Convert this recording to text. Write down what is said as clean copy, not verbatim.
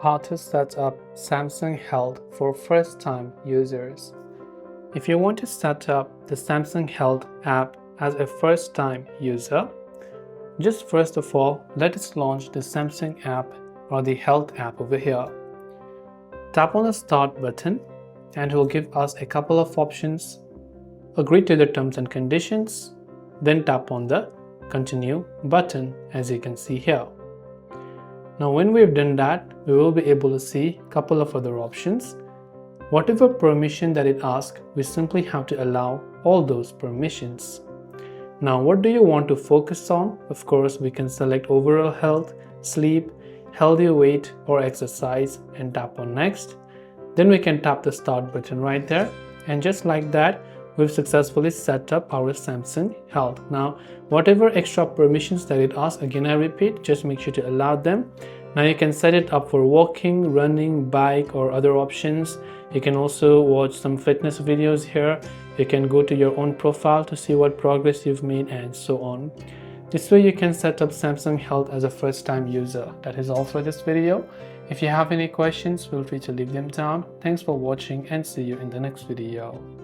How to set up Samsung Health for first-time users. If you want to set up the Samsung Health app as a first-time user, just first of all, let us launch the Samsung app or the Health app over here. Tap on the Start button and it will give us a couple of options. Agree to the terms and conditions, then tap on the Continue button as you can see here. Now when we've done that, we will be able to see a couple of other options. Whatever permission that it asks, we simply have to allow all those permissions. Now what do you want to focus on? Of course, we can select overall health, sleep, healthy weight or exercise and tap on next. Then we can tap the Start button right there, and just like that, we've successfully set up our Samsung Health. Now, whatever extra permissions that it asks, again I repeat, just make sure to allow them. Now you can set it up for walking, running, bike or other options. You can also watch some fitness videos here. You can go to your own profile to see what progress you've made and so on. This way you can set up Samsung Health as a first-time user. That is all for this video. If you have any questions, feel free to leave them down. Thanks for watching and see you in the next video.